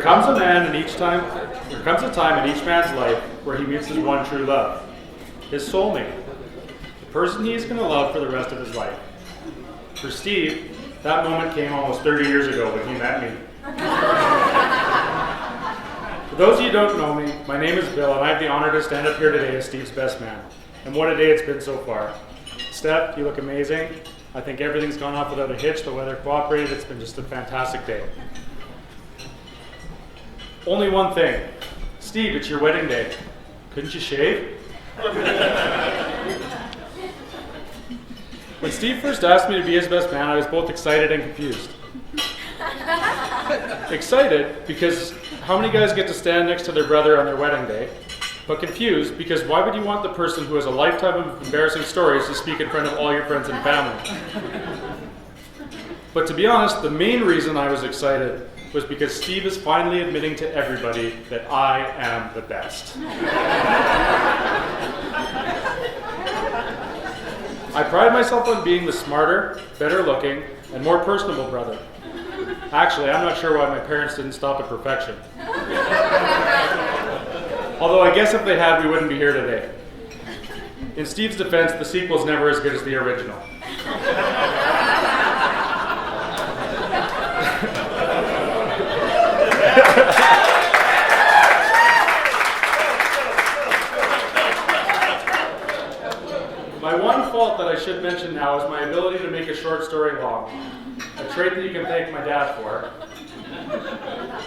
comes a time in each man's life where he meets his one true love, his soulmate, the person he is going to love for the rest of his life. For Steve, that moment came almost 30 years ago when he met me. For those of you who don't know me, my name is Bill, and I have the honor to stand up here today as Steve's best man. And what a day it's been so far. Steph, you look amazing. I think everything's gone off without a hitch. The weather cooperated. It's been just a fantastic day. Only one thing. Steve, it's your wedding day. Couldn't you shave? When Steve first asked me to be his best man, I was both excited and confused. Excited because how many guys get to stand next to their brother on their wedding day? But confused because why would you want the person who has a lifetime of embarrassing stories to speak in front of all your friends and family? But to be honest, the main reason I was excited was because Steve is finally admitting to everybody that I am the best. I pride myself on being the smarter, better looking, and more personable brother. Actually, I'm not sure why my parents didn't stop at perfection. Although I guess if they had, we wouldn't be here today. In Steve's defense, the sequel's never as good as the original. My one fault that I should mention now is my ability to make a short story long, a trait that you can thank my dad for.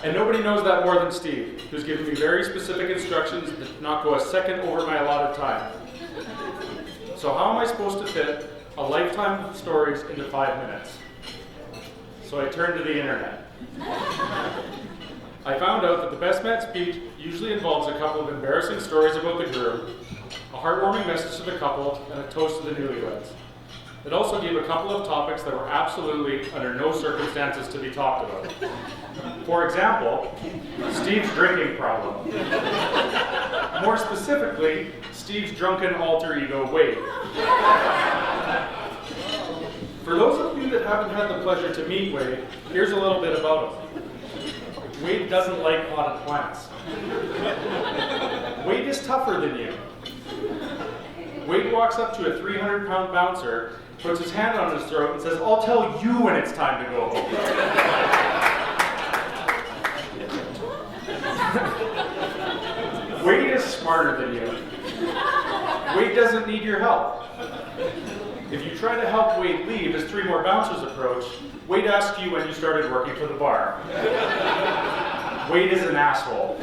And nobody knows that more than Steve, who's given me very specific instructions to not go a second over my allotted time. So how am I supposed to fit a lifetime of stories into 5 minutes? So I turned to the internet. I found out that the best man speech usually involves a couple of embarrassing stories about the groom, a heartwarming message to the couple, and a toast to the newlyweds. It also gave a couple of topics that were absolutely under no circumstances to be talked about. For example, Steve's drinking problem. More specifically, Steve's drunken alter ego, Wade. For those of you that haven't had the pleasure to meet Wade, here's a little bit about him. Wade doesn't like potted plants. Wade is tougher than you. Wade walks up to a 300-pound bouncer, puts his hand on his throat, and says, "I'll tell you when it's time to go home." Wade is smarter than you. Wade doesn't need your help. If you try to help Wade leave as 3 more bouncers approach, Wade asks you when you started working for the bar. Wade is an asshole.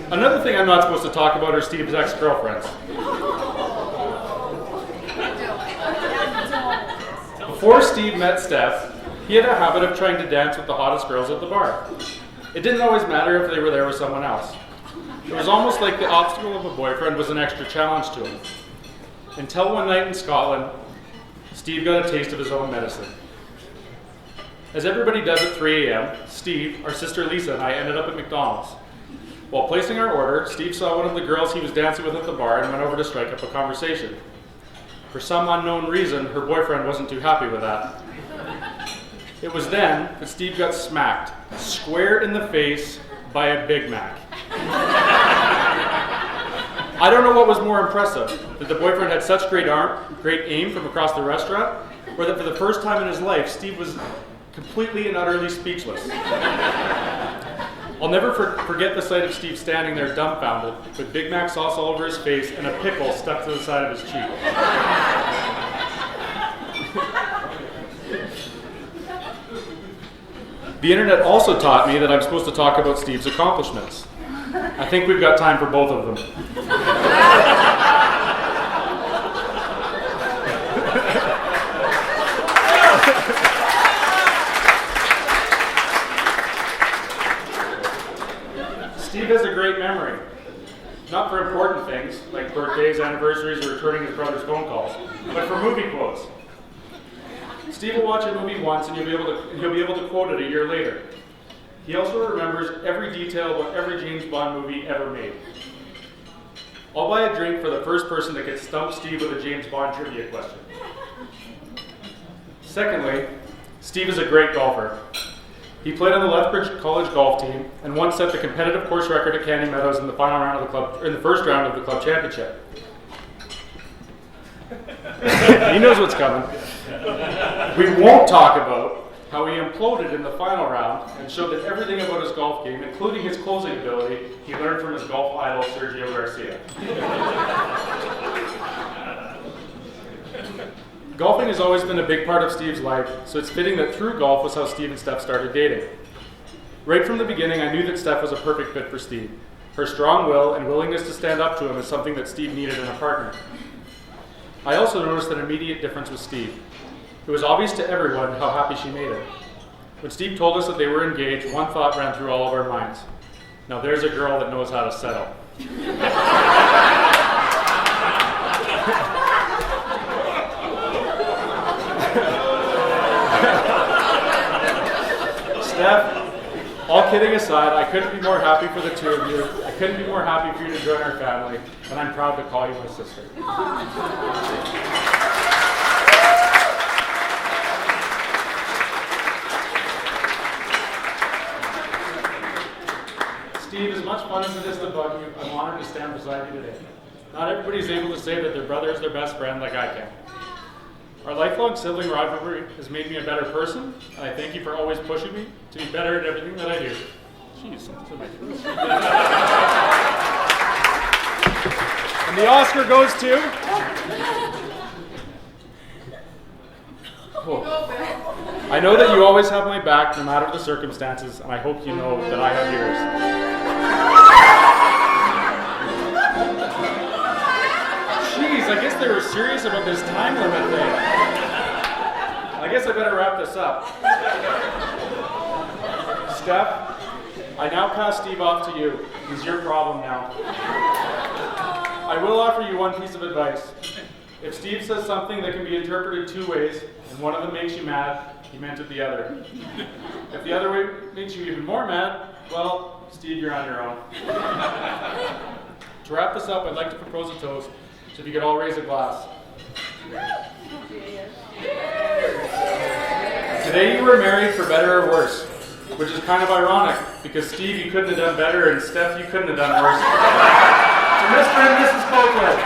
Another thing I'm not supposed to talk about are Steve's ex-girlfriends. Before Steve met Steph, he had a habit of trying to dance with the hottest girls at the bar. It didn't always matter if they were there with someone else. It was almost like the obstacle of a boyfriend was an extra challenge to him. Until one night in Scotland, Steve got a taste of his own medicine. As everybody does at 3 a.m., Steve, our sister Lisa, and I ended up at McDonald's. While placing our order, Steve saw one of the girls he was dancing with at the bar and went over to strike up a conversation. For some unknown reason, her boyfriend wasn't too happy with that. It was then that Steve got smacked, square in the face, by a Big Mac. I don't know what was more impressive, that the boyfriend had such great aim from across the restaurant, or that for the first time in his life, Steve was completely and utterly speechless. I'll never forget the sight of Steve standing there dumbfounded, with Big Mac sauce all over his face and a pickle stuck to the side of his cheek. The internet also taught me that I'm supposed to talk about Steve's accomplishments. I think we've got time for both of them. Steve has a great memory. Not for important things, like birthdays, anniversaries, or returning his brother's phone calls, but for movie quotes. Steve will watch a movie once and he'll be able to quote it a year later. He also remembers every detail about every James Bond movie ever made. I'll buy a drink for the first person that can stump Steve with a James Bond trivia question. Secondly, Steve is a great golfer. He played on the Lethbridge College golf team and once set the competitive course record at Candy Meadows in the first round of the club championship. He knows what's coming. We won't talk about how he imploded in the final round and showed that everything about his golf game, including his closing ability, he learned from his golf idol, Sergio Garcia. Golfing has always been a big part of Steve's life, so it's fitting that through golf was how Steve and Steph started dating. Right from the beginning, I knew that Steph was a perfect fit for Steve. Her strong will and willingness to stand up to him is something that Steve needed in a partner. I also noticed an immediate difference with Steve. It was obvious to everyone how happy she made him. When Steve told us that they were engaged, one thought ran through all of our minds. Now there's a girl that knows how to settle. Steph, all kidding aside, I couldn't be more happy for the two of you. I couldn't be more happy for you to join our family, and I'm proud to call you my sister. Steve, as much fun as it is to bug you, I'm honored to stand beside you today. Not everybody's able to say that their brother is their best friend like I can. Our lifelong sibling rivalry has made me a better person, and I thank you for always pushing me to be better at everything that I do. Jeez, that's in my throat. And the Oscar goes to... Oh. I know that you always have my back no matter the circumstances, and I hope you know that I have yours. Jeez, I guess they were serious about this time limit thing. I guess I better wrap this up. Steph, I now pass Steve off to you. He's your problem now. I will offer you one piece of advice. If Steve says something that can be interpreted two ways, and one of them makes you mad, he meant it the other. If the other way makes you even more mad, well, Steve, you're on your own. To wrap this up, I'd like to propose a toast. So if you could all raise a glass. Today you were married for better or worse, which is kind of ironic, because Steve, you couldn't have done better, and Steph, you couldn't have done worse. To Mr. and Mrs. Copeland.